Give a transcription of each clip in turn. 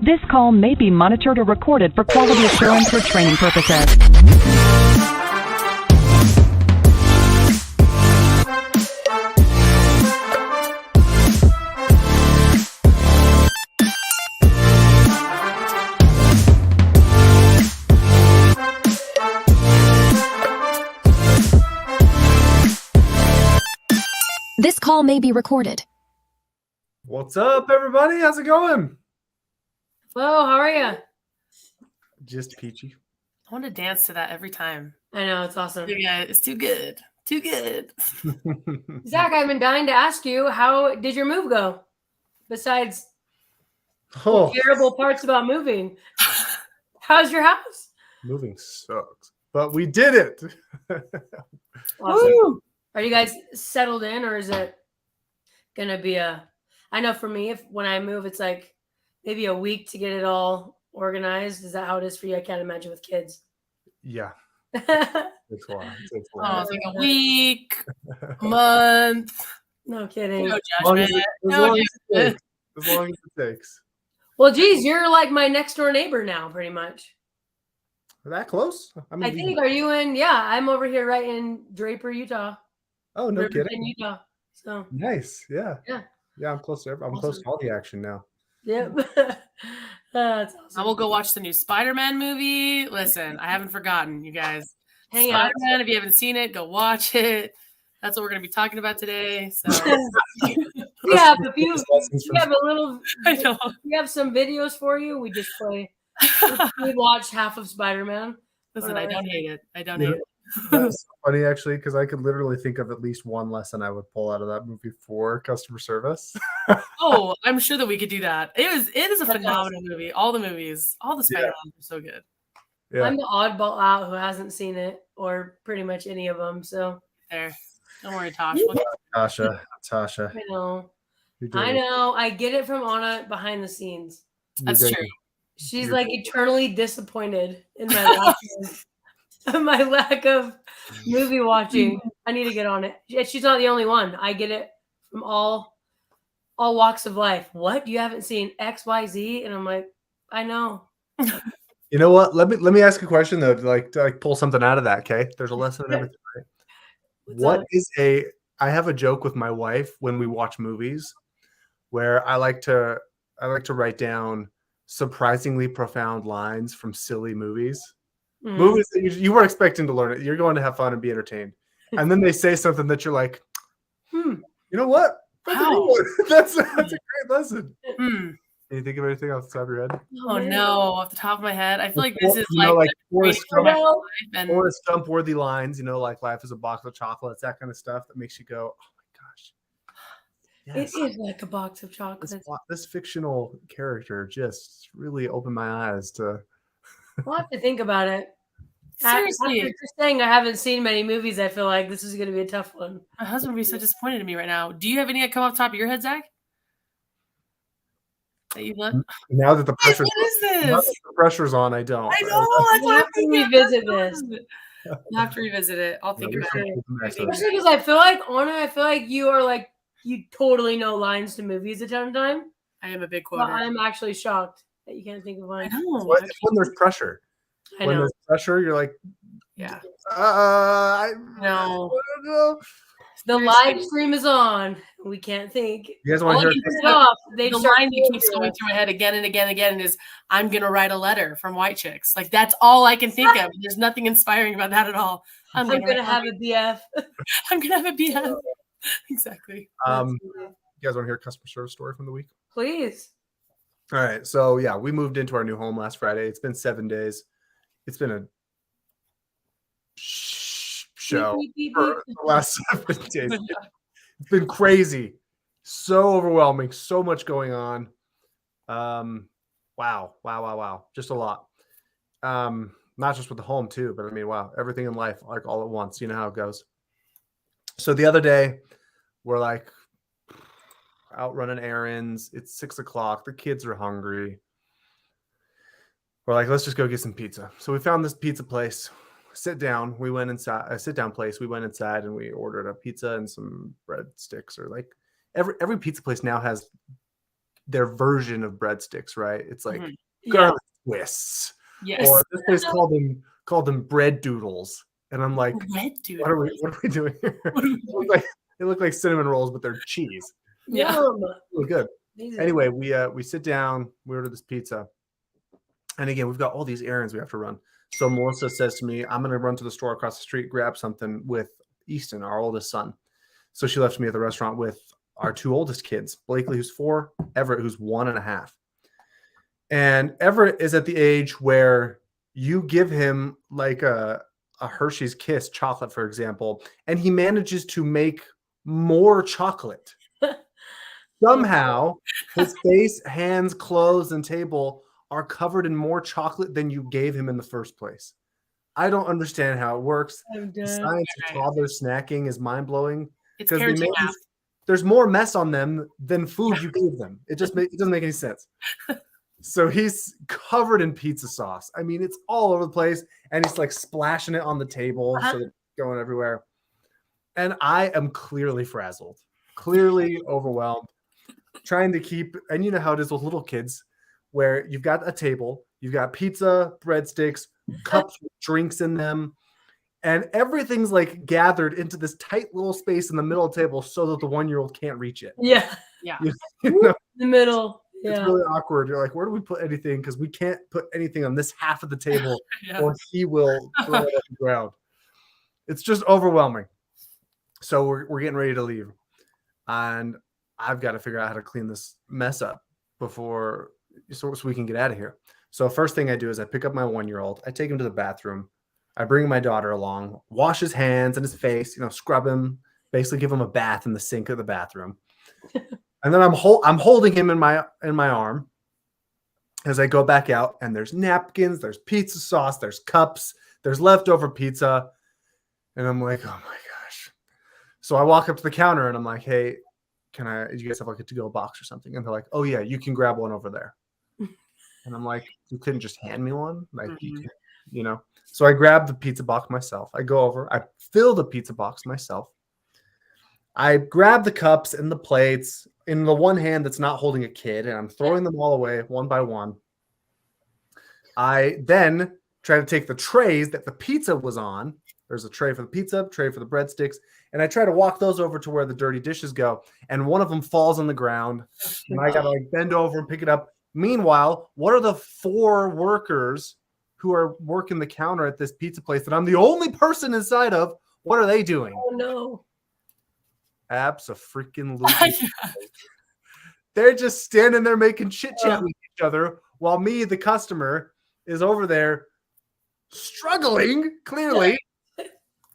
This call may be monitored or recorded for quality assurance or training purposes. This call may be recorded. What's up, everybody? How's it going? Hello, how are you? Just peachy. I want to dance to that every time. I know, it's awesome. Yeah, it's too good. Too good. Zach, I've been dying to ask you, how did your move go? Besides terrible parts about moving. How's your house? Moving sucks, but we did it. Awesome. Are you guys settled in, or is it going to be I know for me, when I move, it's like maybe a week to get it all organized. Is that how it is for you? I can't imagine with kids. Yeah. It's It's a lot. It's a Oh, lot. it's like a week, a month. No kidding. No As long as judgment. it- as long as it takes. As long as it takes. Well, geez, you're like my next door neighbor now, pretty much. That close? I think, are you in? Yeah, I'm over here right in Draper, Utah. Oh, no Riverton, kidding. Utah. So, Nice. Yeah. Yeah. Yeah, I'm close to I'm close Awesome. to all the action now. yep. That's awesome. I will go watch the new Spider-Man movie. Listen, I haven't forgotten, you guys. Hang out. Spider-Man, if you haven't seen it, go watch it. That's what we're going to be talking about today. So Yeah, but if you Lessons from- have a little, I know. we have some videos for you. We just play. We watched half of Spider-Man. Listen, I don't hate it. I don't Yeah. hate it. That's so funny, actually, because I could literally think of at least one lesson I would pull out of that movie for customer service. Oh, I'm sure that we could do that. It is a That's phenomenal movie. All the movies, all the Yeah. Spider-Man are so good. Yeah. I'm the oddball out who hasn't seen it, or pretty much any of them. So There. Don't worry, Tosh. We'll Tasha. I know. You're doing I it. know. I get it from Anna behind the scenes. You're That's doing true. it. She's You're like doing eternally disappointed in my my lack of movie watching. I need to get on it. She's not the only one. I get it from all walks of life. What? You haven't seen XYZ? And I'm like, I know. You know what? Let me ask a question though, to pull something out of that. Okay, there's a lesson in everything. Right? What up? is I have a joke with my wife when we watch movies, where I like to write down surprisingly profound lines from silly movies. Mhm. Movies that you were expecting to learn it. You're going to have fun and be entertained, and then they say something that you're like, you know what? That's a good Wow. one. That's a great lesson. Hmm. Can you think of anything off the top of your head? Oh man. no, off the top of my head. I feel like this is You know, like Forrest the Gump, No. and Forrest Gump worthy lines, like life is a box of chocolates, that kind of stuff that makes you go, oh my gosh. Yes. It is like a box of chocolates. This fictional character just really opened my eyes to. We'll have to think about it. seriously, After just saying I haven't seen many movies, I feel like this is going to be a tough one. my husband would be so disappointed in me right now. Do you have any that come off the top of your head, Zach? That you look? Now that the What pressure's, is now this? that the pressure's on, I don't. I know. That's We'll what have I'm to thinking. revisit this. We'll have to revisit it. I'll think Yeah, about we it. should mess with Especially because I feel like, Anna, you are like, you totally know lines to movies a ton of time. I am a big But quoter. I'm actually shocked that you can't think of I one. know. It's when there's pressure. I When know. there's pressure, you're like, Yeah. I No. don't know. The live stream is on. We can't think. You guys want All to I hear? can Turn it off. They The start line that keeps going through my head again and again and again is, I'm going to write a letter from White Chicks. Like, that's all I can think of. There's nothing inspiring about that at all. I'm gonna have a BF. I'm going to have a BF. Exactly. You guys want to hear a customer service story from the week? Please. All right. So yeah, we moved into our new home last Friday. It's been 7 days. It's been a show Beep, beep, beep, for beep. the last 7 days. It's been crazy. So overwhelming. So much going on. Wow. Just a lot. Not just with the home too, but I mean, wow, everything in life, like all at once. You know how it goes. So the other day, we're like out running errands. It's 6 o'clock. The kids are hungry. We're like, let's just go get some pizza. So we found this pizza place. Sit down. We went inside a sit down place. We went inside and we ordered a pizza and some breadsticks, or like every pizza place now has their version of breadsticks, right? It's like Mhm. garlic twists, Yes. or this place called them bread doodles, and I'm like, Red dude. what are we doing here? They look like cinnamon rolls, but they're cheese. Yeah. Yum. Really good. Amazing. Anyway, we sit down, we order this pizza, and again, we've got all these errands we have to run. So Melissa says to me, I'm going to run to the store across the street, grab something with Easton, our oldest son. So she left me at the restaurant with our two oldest kids, Blakely, who's 4, Everett, who's 1.5. And Everett is at the age where you give him like a Hershey's Kiss chocolate, for example, and he manages to make more chocolate. Somehow his face, hands, clothes, and table are covered in more chocolate than you gave him in the first place. I don't understand how it works. I'm The done. science of toddler snacking is mind-blowing It's because parenting math. there's more mess on them than food you gave them. It doesn't make any sense. So he's covered in pizza sauce. I mean, it's all over the place, and he's like splashing it on the table so it's going everywhere. And I am clearly frazzled, clearly overwhelmed, trying to keep, and you know how it is with little kids, where you've got a table, you've got pizza, breadsticks, cups with drinks in them, and everything's like gathered into this tight little space in the middle of the table so that the 1-year-old can't reach it. Yeah. Yeah. You know, The middle. it's Yeah. really awkward. You're like, where do we put anything? Because we can't put anything on this half of the table, Yeah. or he will throw it on the ground. It's just overwhelming. So we're getting ready to leave, and I've got to figure out how to clean this mess up before so we can get out of here. So first thing I do is I pick up my 1-year-old, I take him to the bathroom, I bring my daughter along, wash his hands and his face, scrub him, basically give him a bath in the sink of the bathroom. And then I'm holding him in my arm as I go back out, and there's napkins, there's pizza sauce, there's cups, there's leftover pizza. And I'm like, oh my gosh. So I walk up to the counter and I'm like, hey, do you guys have like a to-go box or something? And they're like, oh yeah, you can grab one over there. And I'm like, you couldn't just hand me one? Like, you can. So I grab the pizza box myself. I go over, I fill the pizza box myself. I grab the cups and the plates in the one hand that's not holding a kid, and I'm throwing them all away one by one. I then try to take the trays that the pizza was on. There's a tray for the pizza, tray for the breadsticks, and I try to walk those over to where the dirty dishes go, and one of them falls on the ground, and I gotta like bend over and pick it up. Meanwhile, what are the 4 workers who are working the counter at this pizza place that I'm the only person inside of? What are they doing? Oh no. Abso-freaking-lutely. They're just standing there making chit chat with each other while me, the customer, is over there struggling clearly.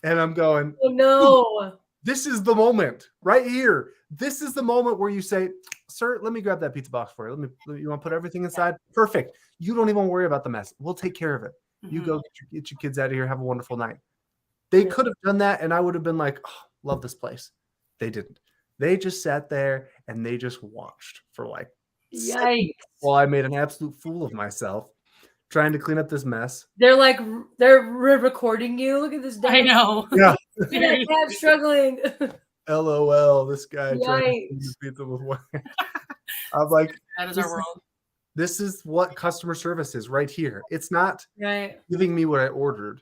And I'm going, Oh no. this is the moment right here. This is the moment where you say, sir, let me grab that pizza box for you. You want to put everything inside? Perfect. You don't even worry about the mess. We'll take care of it. You go get your kids out of here. Have a wonderful night. They could have done that, and I would have been like, oh, love this place. They didn't. They just sat there and they just watched for like Yikes. while I made an absolute fool of myself trying to clean up this mess. They're recording you. Look at this dad. I know. Yeah. Look at that dad struggling. LOL, this guy trying to Yikes. clean the pizza with one hand. I'm like, That is our world. this is what customer service is right here. It's not Right. giving me what I ordered.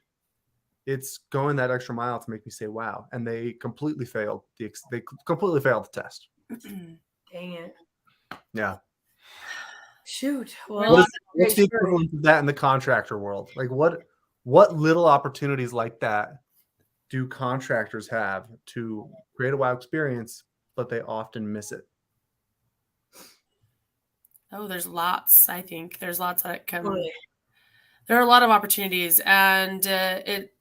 It's going that extra mile to make me say wow. And they completely failed the test. Dang it. Yeah. Shoot. Well, What's the equivalent of that in the contractor world? Like what little opportunities like that do contractors have to create a wow experience, but they often miss it? Oh, there's lots. I think there's lots that come. Totally. There are a lot of opportunities, and it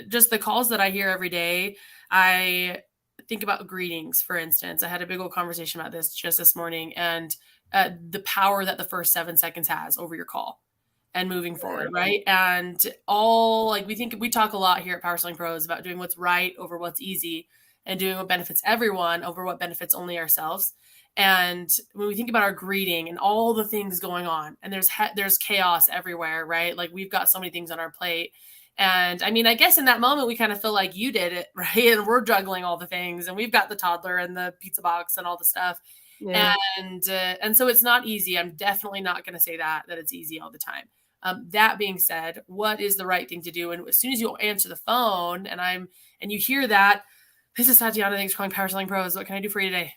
just the calls that I hear every day. I think about greetings, for instance. I had a big old conversation about this just this morning, and the power that the first 7 seconds has over your call and moving forward, right? And we talk a lot here at Power Selling Pros about doing what's right over what's easy, and doing what benefits everyone over what benefits only ourselves. And when we think about our greeting and all the things going on, and there's chaos everywhere, right? Like we've got so many things on our plate. And I mean, I guess in that moment, we kind of feel like you did it, right? And we're juggling all the things, and we've got the toddler and the pizza box and all the stuff. Yeah. And so it's not easy. I'm definitely not going to say that it's easy all the time. That being said, what is the right thing to do? And as soon as you answer the phone and you hear that, this is Tatiana, thanks for calling Power Selling Pros. What can I do for you today?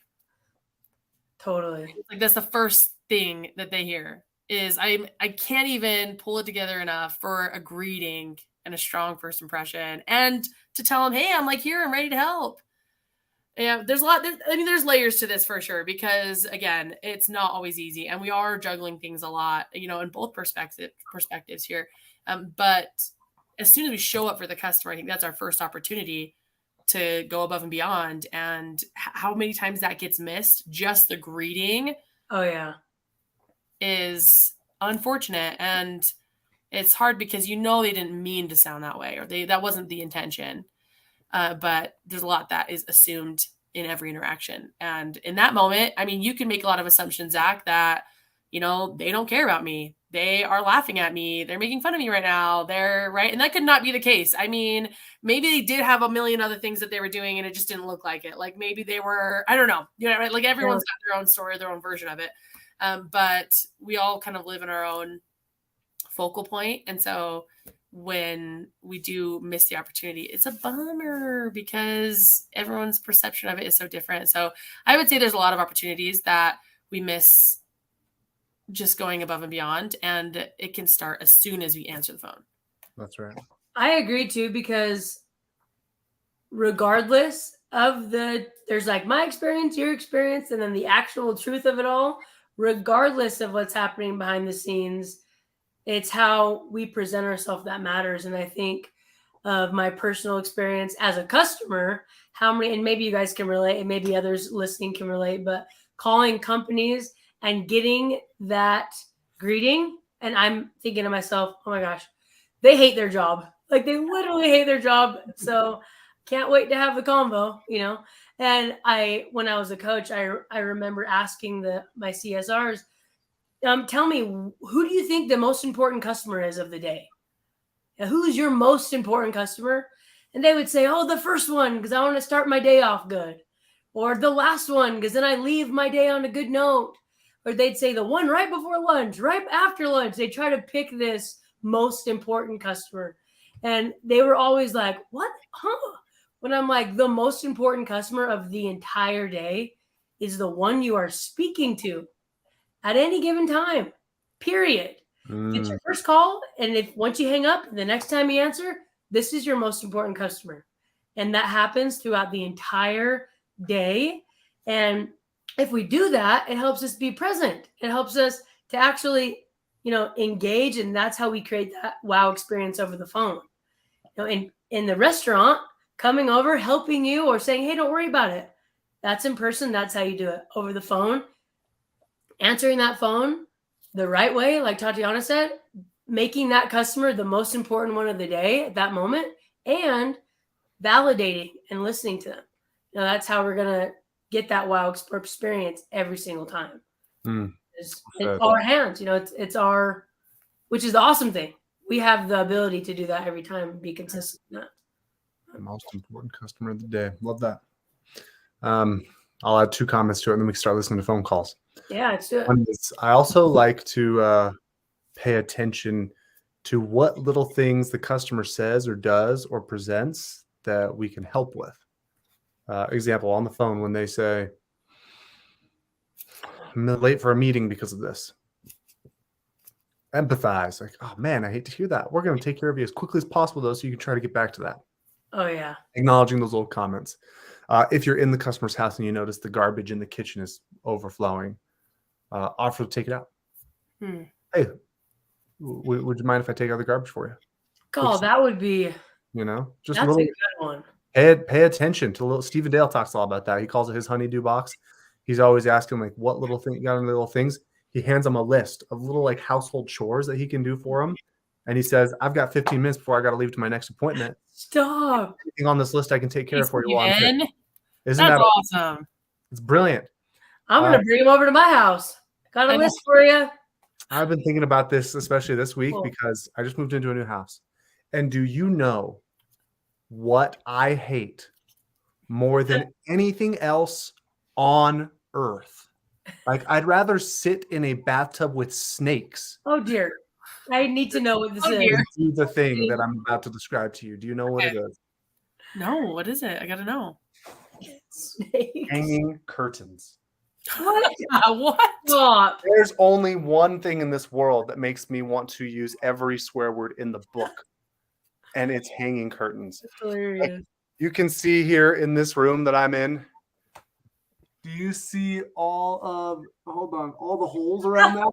Totally. Like that's the first thing that they hear is I can't even pull it together enough for a greeting and a strong first impression and to tell them, hey, I'm like here, I'm ready to help. Yeah, there's a lot. There's layers to this for sure, because again, it's not always easy, and we are juggling things a lot, in both perspectives here. But as soon as we show up for the customer, I think that's our first opportunity to go above and beyond. And how many times that gets missed, just the greeting. Oh yeah, is unfortunate, and it's hard because they didn't mean to sound that way, or that wasn't the intention. But there's a lot that is assumed in every interaction. And in that moment, you can make a lot of assumptions, Zach, that, they don't care about me. They are laughing at me. They're making fun of me right now. They're right. And that could not be the case. Maybe they did have a million other things that they were doing and it just didn't look like it. Like maybe they were, I don't know, right? Like everyone's got their own story, their own version of it. But we all kind of live in our own focal point. And so when we do miss the opportunity, it's a bummer because everyone's perception of it is so different. So I would say there's a lot of opportunities that we miss just going above and beyond, and it can start as soon as we answer the phone. That's right. I agree too, because regardless of there's like my experience, your experience, and then the actual truth of it all, regardless of what's happening behind the scenes, it's how we present ourselves that matters. And I think of my personal experience as a customer, and maybe you guys can relate, and maybe others listening can relate, but calling companies and getting that greeting. And I'm thinking to myself, oh my gosh, they hate their job. Like they literally hate their job. So can't wait to have the convo, And when I was a coach, I remember asking my CSRs, tell me, who do you think the most important customer is of the day? Now, who's your most important customer? And they would say, oh, the first one, because I want to start my day off good. Or the last one, because then I leave my day on a good note. Or they'd say the one right before lunch, right after lunch. They try to pick this most important customer. And they were always like, what? Huh? When I'm like, the most important customer of the entire day is the one you are speaking to at any given time, period. It's your first call. And if once you hang up, the next time you answer, this is your most important customer. And that happens throughout the entire day. And if we do that, it helps us be present. It helps us to actually, engage. And that's how we create that wow experience over the phone. In the restaurant, coming over, helping you, or saying, hey, don't worry about it. That's in person. That's how you do it. Over the phone, answering that phone the right way, like Tatiana said, making that customer the most important one of the day at that moment, and validating and listening to them. That's how we're going to get that wow experience every single time. It's our hands, it's our, which is the awesome thing. We have the ability to do that every time and be consistent in that. The most important customer of the day. Love that. I'll add 2 comments to it, and then we can start listening to phone calls. Yeah, let's do it. I also like to pay attention to what little things the customer says or does or presents that we can help with. Example, on the phone, when they say, I'm late for a meeting because of this. Empathize. Like, oh man, I hate to hear that. We're going to take care of you as quickly as possible, though, so you can try to get back to that. Oh, yeah. Acknowledging those little comments. If you're in the customer's house and you notice the garbage in the kitchen is overflowing, offer to take it out. Hey, would you mind if I take out the garbage for you? Oh, that would be, just that's a little. A good one. Pay attention to little. Stephen Dale talks all about that. He calls it his honeydew box. He's always asking like, what little thing you got in the little things. He hands him a list of little like household chores that he can do for him. And he says, I've got 15 minutes before I got to leave to my next appointment. Stop. Anything on this list I can take care of for you. Isn't that awesome? It's brilliant. I'm going to bring him over to my house. Got a list for you. I've been thinking about this, especially this week, because I just moved into a new house. And do you know what I hate more than anything else on earth? Like, I'd rather sit in a bathtub with snakes Oh dear. I need to know what this Oh, is. dear. than do the thing that I'm about to describe to you. Do you know what it is? No, what is it? I gotta know. Snakes. Hanging curtains. What? What? Stop. There's only one thing in this world that makes me want to use every swear word in the book, and it's hanging curtains. That's hilarious. You can see here in this room that I'm in. Do you see all the holes around that?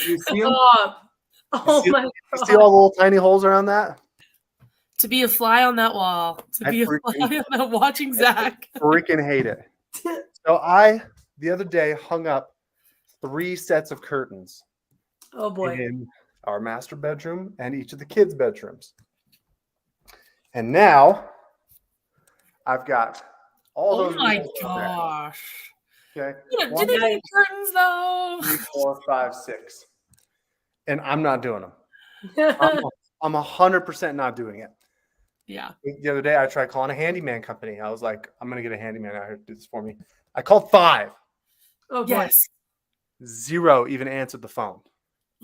You see them? Stop. Oh see- my You god. see all the little tiny holes around that? To be a fly on that wall. To I be a fly on that watching Zach. Freaking hate it. So the other day, hung up 3 sets of curtains Oh boy. in our master bedroom and each of the kids' bedrooms. And now I've got all Oh those. my windows up there. gosh. Okay. Do 1, they need curtains though? 3, 4, 5, 6. And I'm not doing them. I'm 100% not doing it. Yeah. The other day, I tried calling a handyman company. I was like, I'm going to get a handyman out here to do this for me. I called 5. Oh boy. Yes. 0 even answered the phone.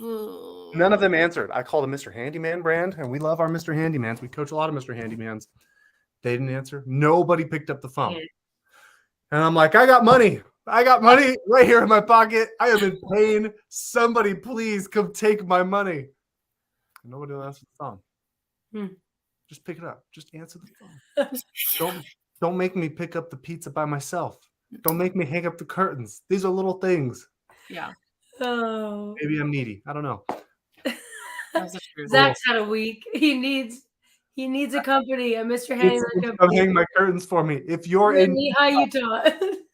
Ugh. None of them answered. I called a Mr. Handyman brand, and we love our Mr. Handymans. We coach a lot of Mr. Handymans. They didn't answer. Nobody picked up the phone. Yeah. And I'm like, I got money. I got money right here in my pocket. I have been paying. Somebody please come take my money. And nobody will answer the phone. Hmm. Just pick it up. Just answer the phone. Don't make me pick up the pizza by myself. Don't make me hang up the curtains. These are little things. Yeah. Oh. Maybe I'm needy. I don't know. That's the truth. Zach's had a week. He needs a company, a Mr. Handyman Come company. hang my curtains for me. If you're in in Lehigh, Utah.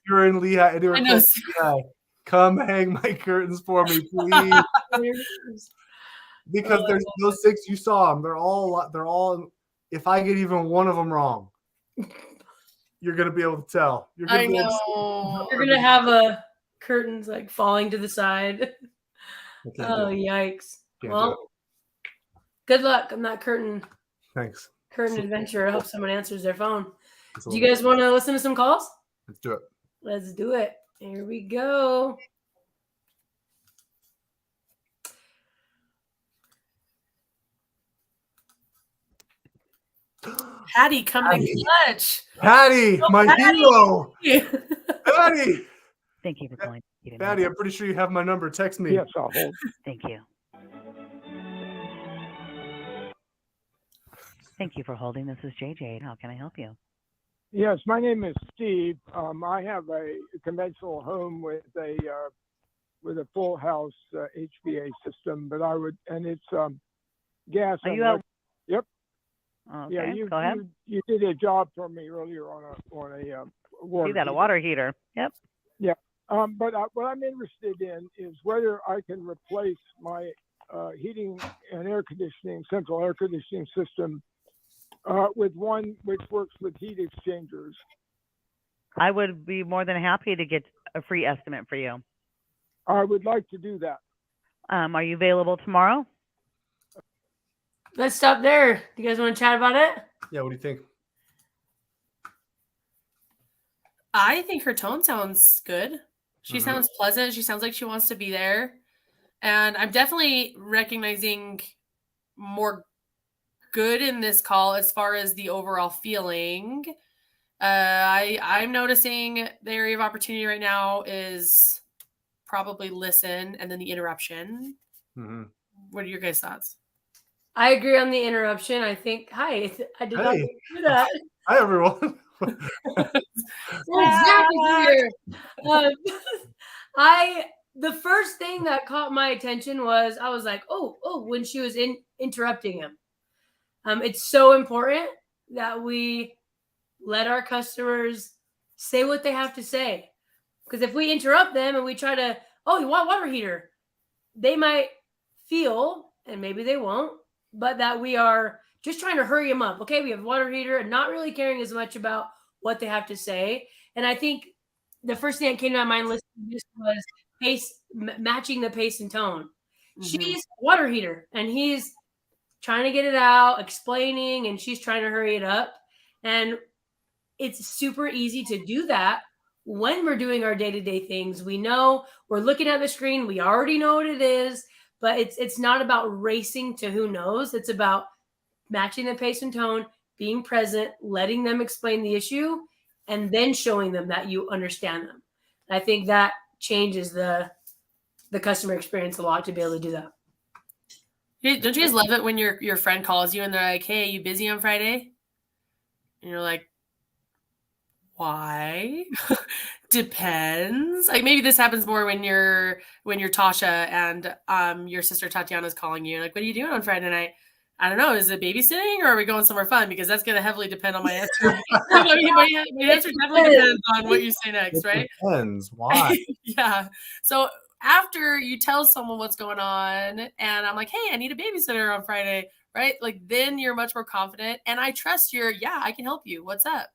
you're in Lehigh, and you're I know. close to Lehigh, come hang my curtains for me, please. Because there's those 6 you saw them. They're all. If I get even one of them wrong, you're gonna be able to tell. You're gonna I be able know. You're gonna have a curtains like falling to the side. to, I can't Oh do it. yikes! Can't do Well, it. good luck on that curtain Thanks. adventure. I hope someone answers their phone. It's a Do you little- guys want to listen to some calls? Let's do it. Let's do it. Here we go. Patty coming in clutch. Patty, my Patty. hero. Patty. Thank you for calling. Patty, I'm pretty sure you have my number. Text me. Yes, I'll hold. Thank you. Thank you for holding. This is JJ. How can I help you? Yes, my name is Steve. I have a conventional home with a full house HVA system, but it's gas. Are and you out? Yep. Okay, Yeah, go ahead. you did a job for me earlier on a water. See that, a heater. water heater. Yep. But what I'm interested in is whether I can replace my heating and air conditioning, central air conditioning system with one which works with heat exchangers. I would be more than happy to get a free estimate for you. I would like to do that. Are you available tomorrow? Let's stop there. Do you guys want to chat about it? Yeah, what do you think? I think her tone sounds good. She Mhm. sounds pleasant. She sounds like she wants to be there. And I'm definitely recognizing more good in this call as far as the overall feeling. I'm noticing the area of opportunity right now is probably listen and then the interruption. Mm-hmm. What are your guys' thoughts? I agree on the interruption. I think, hi, I did not Hey. do that. Hi, everyone. Well, Zach is here. The first thing that caught my attention was I was like, oh, when she was interrupting him. It's so important that we let our customers say what they have to say. Because if we interrupt them and we try to, oh, you want water heater, they might feel, and maybe they won't, but that we are just trying to hurry them up. Okay, we have water heater and not really caring as much about what they have to say. And I think the first thing that came to my mind listening to this was pace, matching the pace and tone. Mm-hmm. She's a water heater and he's trying to get it out, explaining, and she's trying to hurry it up. And it's super easy to do that when we're doing our day-to-day things. We know we're looking at the screen. We already know what it is, but it's not about racing to who knows. It's about matching the pace and tone, being present, letting them explain the issue, and then showing them that you understand them. And I think that changes the customer experience a lot to be able to do that. Hey, don't you guys love it when your friend calls you and they're like, "Hey, you busy on Friday?" And you're like, "Why?" Depends. Like maybe this happens more when you're Tasha and your sister Tatiana's calling you. Like, what are you doing on Friday night? I don't know. Is it babysitting or are we going somewhere fun? Because that's going to heavily depend on my answer. I mean, my answer definitely depends on what you say next, right? Depends. Why? Yeah. So after you tell someone what's going on and I'm like, hey, I need a babysitter on Friday, right? Like then you're much more confident and I trust I can help you. What's up?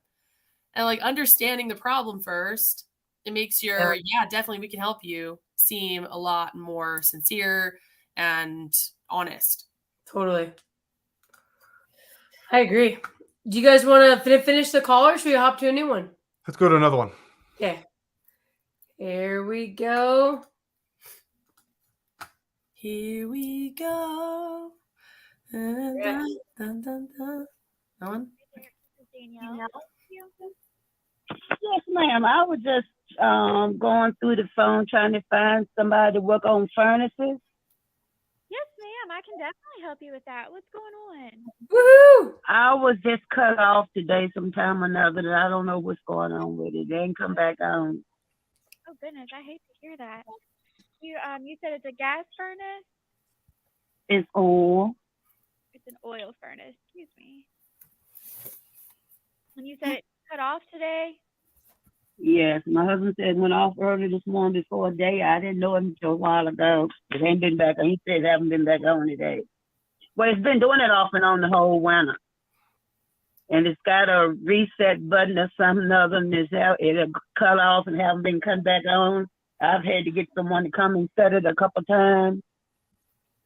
And like understanding the problem first, it makes your, definitely we can help you seem a lot more sincere and honest. Totally. I agree. Do you guys want to finish the call or should we hop to a new one? Let's go to another one. Okay. Here we go. Here we go. Dun, dun, dun, dun, dun. That one? Yes, ma'am. I was just going through the phone trying to find somebody to work on furnaces. Yes, ma'am. I can definitely help you with that. What's going on? Woohoo! I was just cut off today sometime or another, and I don't know what's going on with it. They didn't come back on. Oh goodness, I hate to hear that. You said it's a gas furnace? It's oil. It's an oil furnace. Excuse me. And you said it cut off today? Yes, my husband said it went off early this morning before a day. I didn't know it until a while ago. It ain't been back on. He said it haven't been back on today. Well, it's been doing it off and on the whole winter. And it's got a reset button or something other than this. It'll cut off and haven't been cut back on. I've had to get someone to come and set it a couple times.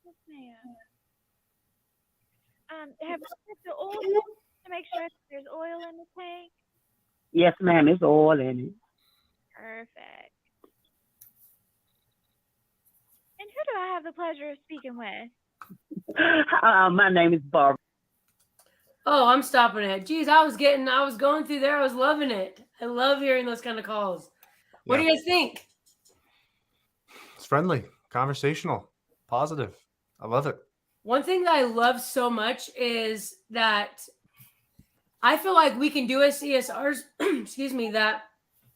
Yes, ma'am. Have you checked the oil to make sure there's oil in the tank? Yes, ma'am. It's oil in it. Perfect. And who do I have the pleasure of speaking with? My name is Barbara. Oh, I'm stopping it. Geez, I was going through there. I was loving it. I love hearing those kind of calls. What do you guys think? It's friendly, conversational, positive. I love it. One thing that I love so much is that I feel like we can do as CSRs, excuse me, that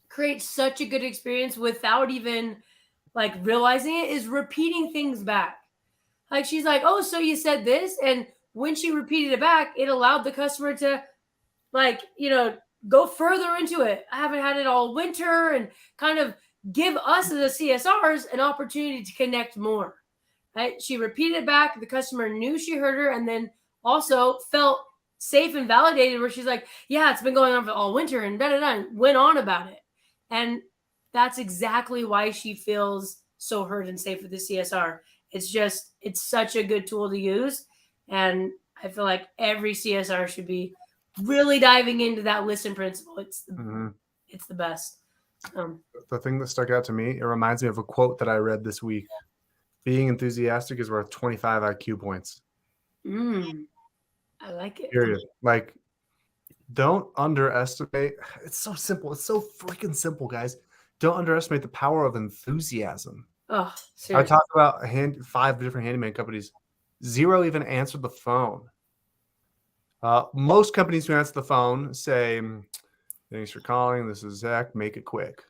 create such a good experience without even like realizing it, is repeating things back. Like she's like, oh, so you said this. And when she repeated it back, it allowed the customer to go further into it. I haven't had it all winter and kind of give us as a CSRs an opportunity to connect more. Right? She repeated it back. The customer knew she heard her and then also felt safe and validated where she's like, yeah, it's been going on for all winter and and went on about it. And that's exactly why she feels so heard and safe with the CSR. It's such a good tool to use. And I feel like every CSR should be really diving into that listen principle. It's the best. The thing that stuck out to me, it reminds me of a quote that I read this week. Being enthusiastic is worth 25 IQ points. I like it. Period. Like, don't underestimate. It's so simple. It's so freaking simple, guys. Don't underestimate the power of enthusiasm. Oh, seriously. I talked about 5 different handyman companies. 0 even answered the phone. Most companies who answer the phone say, thanks for calling. This is Zach. Make it quick.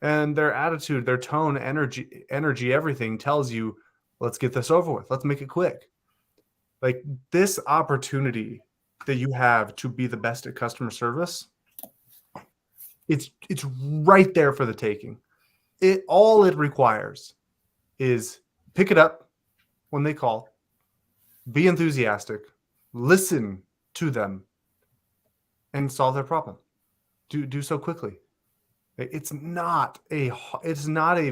And their attitude, their tone, energy, everything tells you, let's get this over with. Let's make it quick. Like this opportunity that you have to be the best at customer service, it's right there for the taking. All it requires is pick it up when they call, be enthusiastic, listen to them, and solve their problem. Do so quickly. It's not a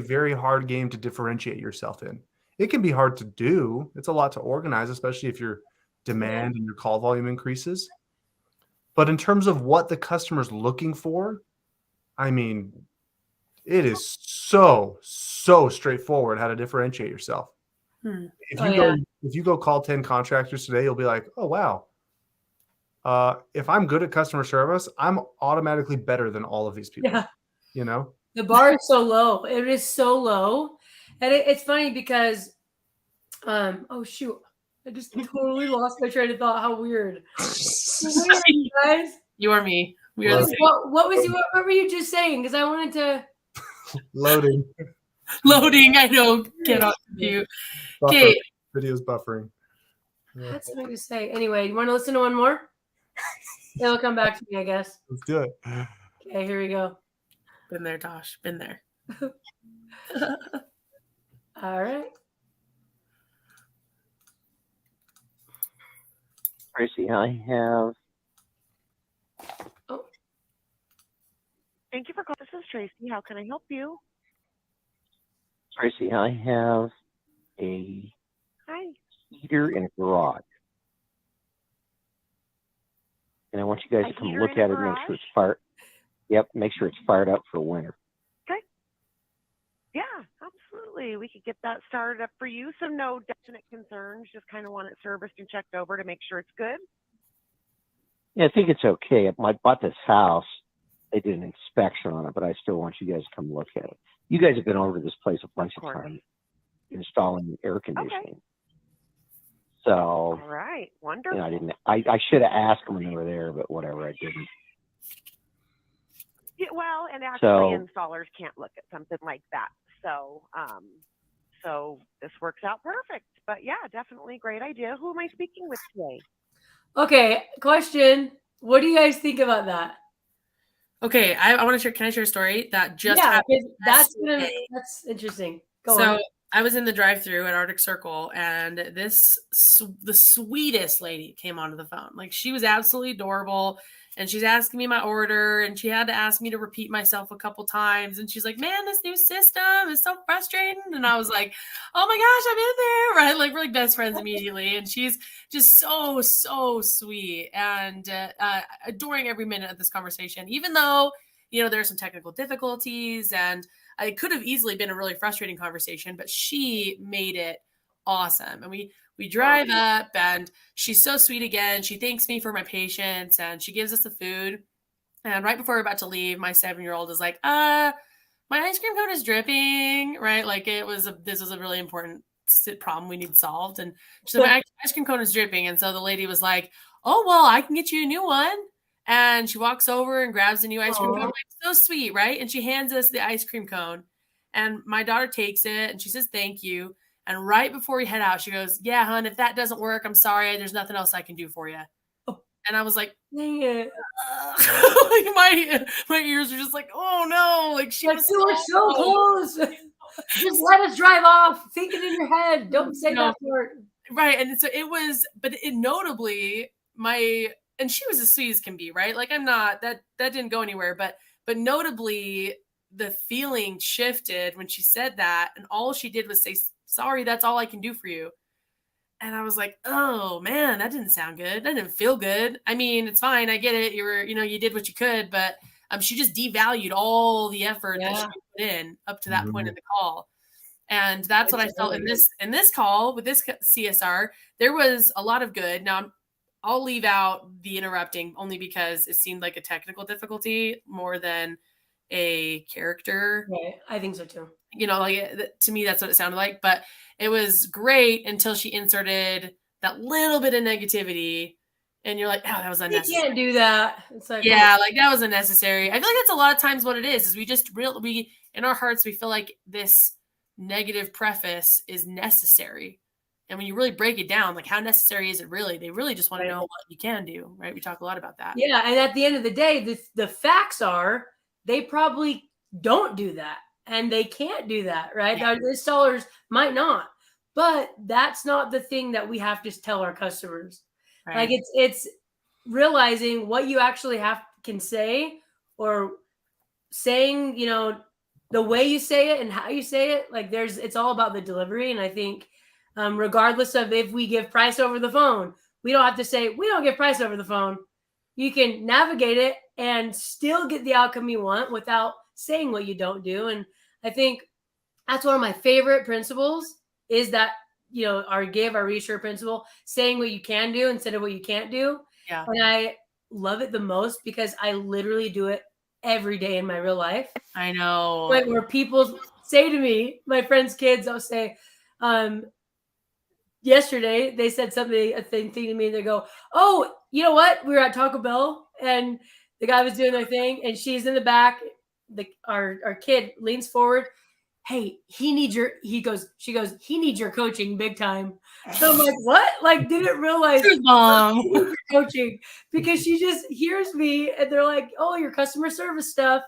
very hard game to differentiate yourself in. It can be hard to do. It's a lot to organize, especially if your demand and your call volume increases. But in terms of what the customer's looking for, I mean, it is so straightforward how to differentiate yourself. If you go call 10 contractors today, you'll be like, oh wow. If I'm good at customer service, I'm automatically better than all of these people. Yeah. You know? The bar is so low. It is so low. And it's funny because oh shoot. I just totally lost my train of thought. How weird. Weird, you guys. You or me. We are the same. What were you just saying? Because I wanted to Loading. Loading. I know. Cannot compute. Okay. Video's buffering. I had something to say. Anyway, you want to listen to one more? It'll come back to me, I guess. Let's do it. Okay, here we go. Been there, Tosh. Been there. All right. Tracy, I have. Oh. Thank you for calling. This is Tracy. How can I help you? Tracy, I have a Hi. heater in a garage. And I want you guys to come look at it and make sure it's fired. Yep, make sure it's fired up for winter. Okay. Yeah, absolutely. We could get that started up for you. So no definite concerns. Just kind of want it serviced and checked over to make sure it's good. Yeah, I think it's okay. I bought this house. They did an inspection on it, but I still want you guys to come look at it. You guys have been over to this place a bunch of times installing air conditioning. Okay. So, all right, wonderful. You know, I should have asked them when they were there, but whatever, I didn't. Yeah, well, and actually installers can't look at something like that. So, so this works out perfect. But yeah, definitely great idea. Who am I speaking with today? Okay, question. What do you guys think about that? Okay, I want to share. Can I share a story that just happened? That's interesting. Go on. I was in the drive-thru at Arctic Circle, and the sweetest lady came onto the phone. Like, she was absolutely adorable, and she's asking me my order, and she had to ask me to repeat myself a couple times. And she's like, "Man, this new system is so frustrating." And I was like, "Oh my gosh, I'm in there!" Right? Like, we're like best friends immediately. And she's just so sweet and adoring every minute of this conversation, even though, you know, there are some technical difficulties and it could have easily been a really frustrating conversation, but she made it awesome. And we drive up, and she's so sweet again. She thanks me for my patience, and she gives us the food. And right before we're about to leave, my 7-year-old is like, my ice cream cone is dripping, right? Like, this was a really important problem we need solved. And she's like, my ice cream cone is dripping. And so the lady was like, "Oh, well, I can get you a new one." And she walks over and grabs a new ice cream cone. Like, so sweet, right? And she hands us the ice cream cone. And my daughter takes it, and she says, "Thank you." And right before we head out, she goes, "Yeah, hon, if that doesn't work, I'm sorry. There's nothing else I can do for you." And I was like, dang it. Like my ears were just like, oh no. Like, she was so close. Just let us drive off. Think it in your head. Don't say that word. Right. And so it was, but it notably, and she was as sweet as can be, right? Like, I'm not, that didn't go anywhere, but notably the feeling shifted when she said that, and all she did was say, "Sorry, that's all I can do for you." And I was like, oh man, that didn't sound good. That didn't feel good. I mean, it's fine. I get it. You did what you could, but she just devalued all the effort that she put in up to that point in the call. And that's what I felt in this call with this CSR. There was a lot of good. Now, I'll leave out the interrupting only because it seemed like a technical difficulty more than a character. Right. I think so too. You know, like, to me, that's what it sounded like. But it was great until she inserted that little bit of negativity, and you're like, "Oh, that was unnecessary." You can't do that. It's like, like, that was unnecessary. I feel like that's a lot of times what it is we in our hearts, we feel like this negative preface is necessary. And when you really break it down, like, how necessary is it really? They really just want to know what you can do, right? We talk a lot about that. Yeah, and at the end of the day, the facts are they probably don't do that, and they can't do that, right? Yeah. The installers might not, but that's not the thing that we have to tell our customers. Right. Like, it's realizing what you actually can say, or saying, you know, the way you say it and how you say it. Like, it's all about the delivery, and I think. Regardless of if we give price over the phone, we don't have to say we don't give price over the phone. You can navigate it and still get the outcome you want without saying what you don't do. And I think that's one of my favorite principles is that, our reassure principle, saying what you can do instead of what you can't do. Yeah. And I love it the most because I literally do it every day in my real life. I know. Where people say to me, my friends' kids, I'll say, yesterday they said a thing to me, and they go, "Oh, you know what? We were at Taco Bell, and the guy was doing their thing, and she's in the back. Our kid leans forward. Hey, he needs your coaching big time." So I'm like, what? Like, didn't realize Mom coaching, because she just hears me and they're like, "Oh, your customer service stuff."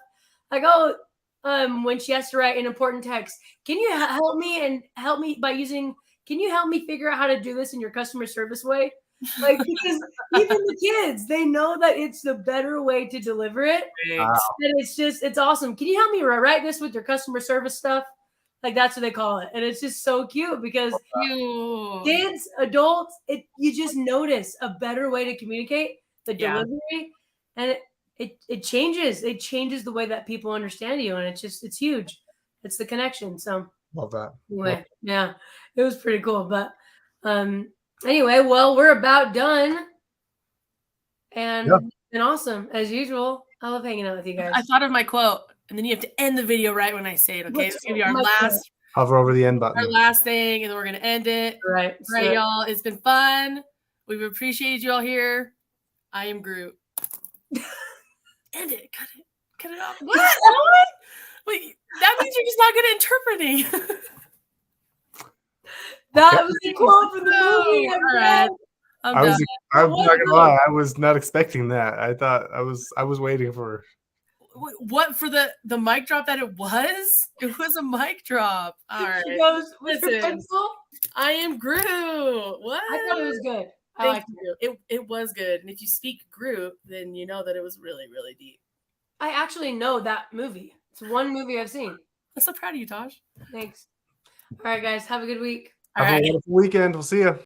Like, "Oh, when she has to write an important text, can you help me by using, can you help me figure out how to do this in your customer service way?" Like, because even the kids, they know that it's the better way to deliver it. Wow. And it's awesome. Can you help me write this with your customer service stuff? Like, that's what they call it. And it's just so cute because kids, adults, you just notice a better way to communicate the delivery, and it changes the way that people understand you. And it's huge. It's the connection. So Love that. anyway, yeah, it was pretty cool. But anyway, well, we're about done. And it's been awesome as usual. I love hanging out with you guys. I thought of my quote, and then you have to end the video right when I say it. Okay, it's gonna be our last. Hover over the end button. Our last thing, and then we're gonna end it. Right, y'all. It's been fun. We've appreciated you all here. I am Groot. End it. Cut it off. What? Wait, that means you're just not good at interpreting. That was a quote from the movie. All right. I'm not gonna lie, I was not expecting that. I thought I was waiting for. What, for the mic drop that it was? It was a mic drop. All right. She goes, "With your pencil?" I am Groot. What? I thought it was good. I Thank liked you. It was good. And if you speak Groot, then you know that it was really, really deep. I actually know that movie. It's one movie I've seen. I'm so proud of you, Tosh. Thanks. All right, guys. Have a good week. Have a wonderful weekend. We'll see you.